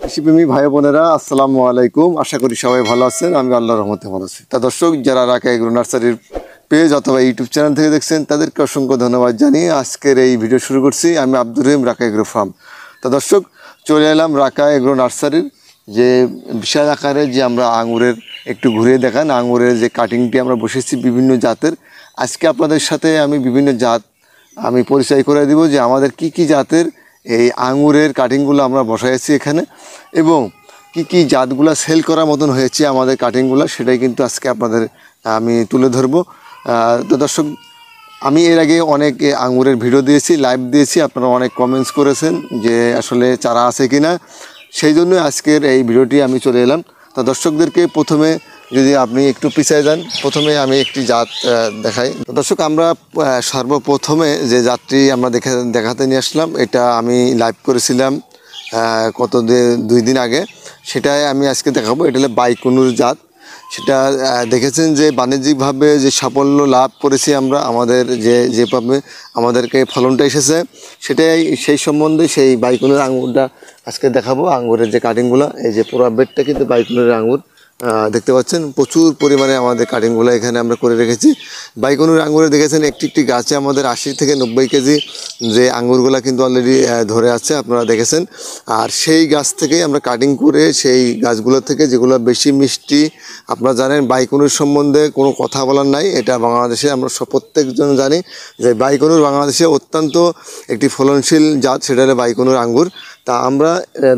কৃষিপ্রেমী ভাই বোনেরা আসসালামু আলাইকুম। আশা করি সবাই ভালো আছেন। আমি আল্লাহর রহমতে ভালো আছি। তা দর্শক, যারা রাকা এগ্রো নার্সারির পেজ অথবা ইউটিউব চ্যানেল থেকে দেখছেন তাদেরকে অসংখ্য ধন্যবাদ জানিয়ে আজকের এই ভিডিও শুরু করছি। আমি আব্দুর রহিম, রাকা এগ্রো ফার্ম। তা দর্শক, চলে এলাম রাকা এগ্রো নার্সারির যে বিশাল আকারে যে আমরা আঙুরের একটু ঘুরিয়ে দেখান, আঙুরের যে কাটিংটি আমরা বসেছি বিভিন্ন জাতের। আজকে আপনাদের সাথে আমি বিভিন্ন জাত আমি পরিচয় করে দিব যে আমাদের কি কি জাতের এই আঙুরের কাটিংগুলো আমরা বসাইছি এখানে, এবং কি কি জাতগুলো সেল করার মতন হয়েছে আমাদের কাটিংগুলো, সেটাই কিন্তু আজকে আপনাদের আমি তুলে ধরবো। তো দর্শক, আমি এর আগে অনেক আঙুরের ভিডিও দিয়েছি, লাইভ দিয়েছি, আপনারা অনেক কমেন্টস করেছেন যে আসলে চারা আছে কি না, সেই জন্য আজকের এই ভিডিওটি আমি চলে এলাম। তো দর্শকদেরকে প্রথমে যদি আপনি একটু পিছিয়ে যান, প্রথমে আমি একটি জাত দেখাই। তো দর্শক, আমরা সর্বপ্রথমে যে জাতটি আমরা দেখাতে নিয়ে আসলাম, এটা আমি লাইভ করেছিলাম দুই দিন আগে, সেটাই আমি আজকে দেখাবো। এটা হলো বাইকুনুর জাত। সেটা দেখেছেন যে বাণিজ্যিকভাবে যে সাফল্য লাভ করেছি আমরা, আমাদের যেভাবে আমাদেরকে ফলনটা এসেছে, সেটাই সেই সম্বন্ধে সেই বাইকুনুর আঙুরটা আজকে দেখাবো। আঙুরের যে কাটিংগুলো, এই যে পুরো বেডটা কিন্তু বাইকুনুরের আঙুর দেখতে পাচ্ছেন। প্রচুর পরিমাণে আমাদের কাটিংগুলো এখানে আমরা করে রেখেছি। বাইকুনুর আঙুরে দেখেছেন একটি একটি গাছে আমাদের 80 থেকে 90 কেজি যে আঙুরগুলো কিন্তু অলরেডি ধরে আছে, আপনারা দেখেছেন। আর সেই গাছ থেকেই আমরা কাটিং করে সেই গাছগুলো থেকে যেগুলো বেশি মিষ্টি, আপনারা জানেন বাইকুনুর সম্বন্ধে কোনো কথা বলার নাই। এটা বাংলাদেশে আমরা প্রত্যেকজন জানি যে বাইকুনুর বাংলাদেশে অত্যন্ত একটি ফলনশীল জাত, সেটা হলো বাইকুনুর আঙ্গুর। তা আমরা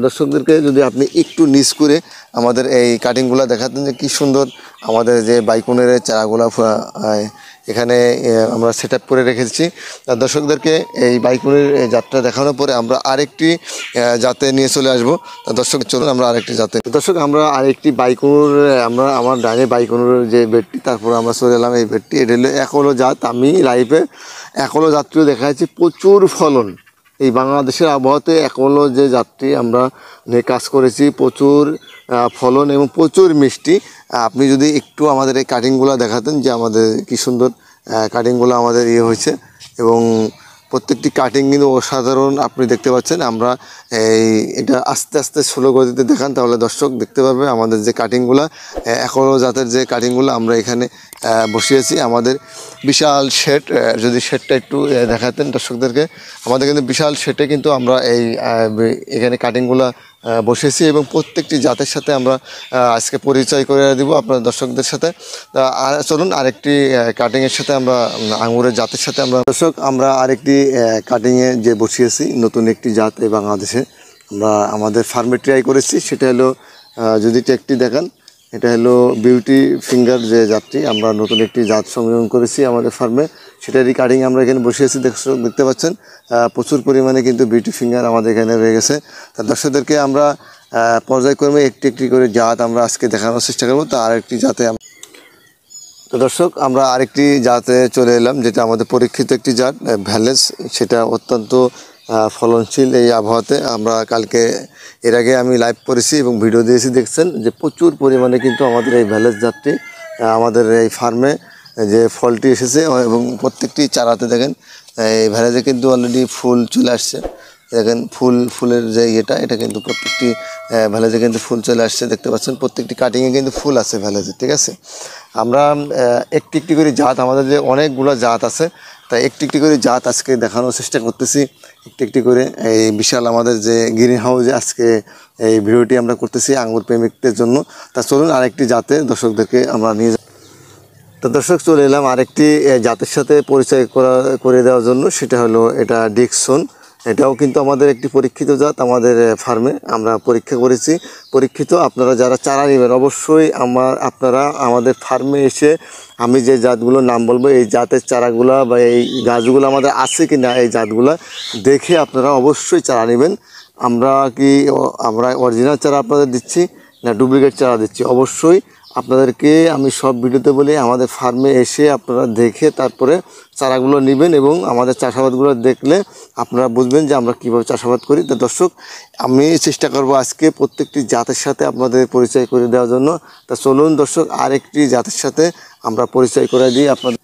দর্শকদেরকে যদি আপনি একটু নিচ করে আমাদের এই কাটিংগুলো দেখাতেন যে কী সুন্দর আমাদের যে বাইকুনের চারাগুলো এখানে আমরা সেট আপ করে রেখেছি। দর্শকদেরকে এই বাইকুনের জাতটা দেখানোর পরে আমরা আরেকটি জাতে নিয়ে চলে আসবো। দর্শক চলুন আমরা আরেকটি জাতে। দর্শক, আমরা আরেকটি বাইকুনুর, আমার ডাইনে বাইকুনুর যে বেডটি, তারপর আমরা চলে এলাম এই বেডটি। এটা হলো একলো জাত। আমি লাইভে একলো জাতটিও দেখাচ্ছি, প্রচুর ফলন। এই বাংলাদেশের আবহাওয়াতে একলো যে জাতটি আমরা নিয়ে কাজ করেছি, প্রচুর ফলন এবং প্রচুর মিষ্টি। আপনি যদি একটু আমাদের এই কাটিংগুলো দেখাতেন যে আমাদের কি সুন্দর কাটিংগুলো আমাদের হয়েছে, এবং প্রত্যেকটি কাটিং কিন্তু অসাধারণ আপনি দেখতে পাচ্ছেন। আমরা এটা আস্তে আস্তে স্লো গতিতে দেখান, তাহলে দর্শক দেখতে পারবে আমাদের যে কাটিংগুলো, একলো জাতের যে কাটিংগুলো আমরা এখানে বসিয়েছি। আমাদের বিশাল শেড, যদি শেডটা একটু দেখাতেন দর্শকদেরকে, আমাদের কিন্তু বিশাল শেডে কিন্তু আমরা এখানে কাটিংগুলো বসেছি, এবং প্রত্যেকটি জাতের সাথে আমরা আজকে পরিচয় করে দিব আপনার দর্শকদের সাথে। চলুন আরেকটি কাটিংয়ের সাথে আমরা আঙুরের জাতের সাথে আমরা আরেকটি কাটিংয়ে যে বসিয়েছি নতুন একটি জাত এই বাংলাদেশে আমরা আমাদের ফার্মে ট্রাই করেছি। সেটা হলো, যদি একটি দেখান, এটা হলো বিউটি ফিঙ্গার যে জাতটি আমরা নতুন একটি জাত সংযোজন করেছি আমাদের ফার্মে, সেটারই কাটিং আমরা এখানে বসিয়েছি। দেখতে পাচ্ছেন প্রচুর পরিমাণে কিন্তু বিউটি ফিঙ্গার আমাদের এখানে রয়ে গেছে। তা দর্শকদেরকে আমরা পর্যায়ক্রমে একটি একটি করে জাত আমরা আজকে দেখানোর চেষ্টা করবো। তো আরেকটি জাতে তো দর্শক, আমরা আরেকটি জাতে চলে এলাম, যেটা আমাদের পরীক্ষিত একটি জাত ভ্যালেস। সেটা অত্যন্ত ফলনশীল এই আবহাওয়াতে। আমরা কালকে এর আগে আমি লাইভ করেছি এবং ভিডিও দিয়েছি, দেখছেন যে প্রচুর পরিমাণে কিন্তু আমাদের এই ভ্যালেস জাতটি আমাদের এই ফার্মে যে ফলটি এসেছে, এবং প্রত্যেকটি চারাতে দেখেন এই ভ্যালেজে কিন্তু অলরেডি ফুল চলে আসছে। দেখেন ফুলের যে এটা কিন্তু প্রত্যেকটি ভ্যালেজে কিন্তু ফুল চলে আসছে, দেখতে পাচ্ছেন। প্রত্যেকটি কাটিংয়ে কিন্তু ফুল আছে ভ্যালেজে, ঠিক আছে। আমরা একটি একটি করে জাত, আমাদের যে অনেকগুলো জাত আছে, তাই একটি একটি করে জাত আজকে দেখানোর চেষ্টা করতেছি একটি একটি করে। এই বিশাল আমাদের যে গ্রিন হাউসে আজকে এই ভিডিওটি আমরা করতেছি আঙ্গুর প্রেমিকদের জন্য। তা চলুন আরেকটি জাতে দর্শকদেরকে আমরা নিয়ে যাই। তো দর্শক, চলে এলাম আরেকটি জাতের সাথে পরিচয় করে দেওয়ার জন্য। সেটা হলো এটা ডিকসন। এটাও কিন্তু আমাদের একটি পরীক্ষিত জাত, আমাদের ফার্মে আমরা পরীক্ষা করেছি। পরীক্ষিত, আপনারা যারা চারা নেবেন অবশ্যই আপনারা আমাদের ফার্মে এসে আমি যে জাতগুলোর নাম বলবো, এই জাতের চারাগুলো বা এই গাছগুলো আমাদের আছে কি না, এই জাতগুলো দেখে আপনারা অবশ্যই চারা নেবেন। আমরা অরিজিনাল চারা আপনাদের দিচ্ছি না ডুপ্লিকেট চারা দিচ্ছি, অবশ্যই আপনাদেরকে আমি সব ভিডিওতে বলি আমাদের ফার্মে এসে আপনারা দেখে তারপরে চারাগুলো নেবেন, এবং আমাদের চাষাবাদগুলো দেখলে আপনারা বুঝবেন যে আমরা কীভাবে চাষাবাদ করি। তো দর্শক, আমি চেষ্টা করব আজকে প্রত্যেকটি জাতের সাথে আপনাদের পরিচয় করে দেওয়ার জন্য। তা চলুন দর্শক, আরেকটি জাতের সাথে আমরা পরিচয় করে দিই আপনাদের।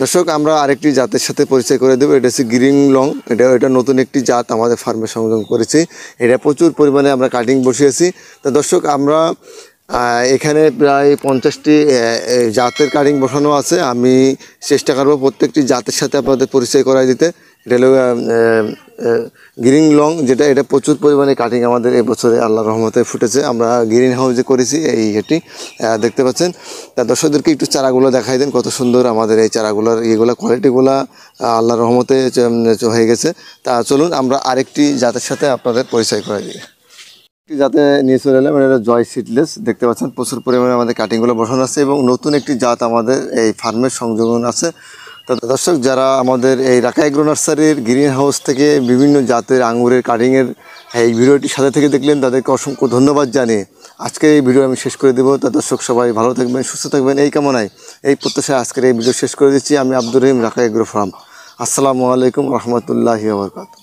দর্শক আমরা আরেকটি জাতের সাথে পরিচয় করে দেবো। এটা হচ্ছে গ্রিন লং। এটা নতুন একটি জাত আমাদের ফার্মে সংযোগ করেছি। এটা প্রচুর পরিমাণে আমরা কাটিং বসিয়েছি। তো দর্শক আমরা এখানে প্রায় 50টি জাতের কাটিং বসানো আছে। আমি চেষ্টা করবো প্রত্যেকটি জাতের সাথে আপনাদের পরিচয় করাই দিতে। এটা হলো গ্রিন লং, এটা প্রচুর পরিমাণে কাটিং আমাদের এবছরে আল্লাহর রহমতে ফুটেছে। আমরা গ্রিন হাউসে করেছি এই এটি দেখতে পাচ্ছেন। তা দর্শকদেরকে একটু চারাগুলো দেখাই দেন, কত সুন্দর আমাদের এই চারাগুলোর কোয়ালিটিগুলো আল্লাহর রহমতে হয়ে গেছে। তা চলুন আমরা আরেকটি জাতের সাথে আপনাদের পরিচয় করাই দিই। যাতে নিয়ে চলে এলাম, এটা জয় সিডলেস। দেখতে পাচ্ছেন প্রচুর পরিমাণে আমাদের কাটিংগুলো বসানো আছে এবং নতুন একটি জাত আমাদের এই ফার্মের সংযোজন আছে। তো দর্শক যারা আমাদের এই রাকা এগ্রো নার্সারির গ্রিন হাউস থেকে বিভিন্ন জাতের আঙুরের কাটিংয়ের এই ভিডিওটি সাথে থেকে দেখলেন, তাদেরকে অসংখ্য ধন্যবাদ জানিয়ে আজকের এই ভিডিও আমি শেষ করে দেবো। তা দর্শক সবাই ভালো থাকবেন, সুস্থ থাকবেন এই কামনায়, এই প্রত্যাশায় আজকের এই ভিডিও শেষ করে দিচ্ছি। আমি আব্দুর রহিম, রাকা এগ্রো ফার্ম। আসসালামু আলাইকুম রহমতুল্লাহি ওয়া বারাকাতুহু।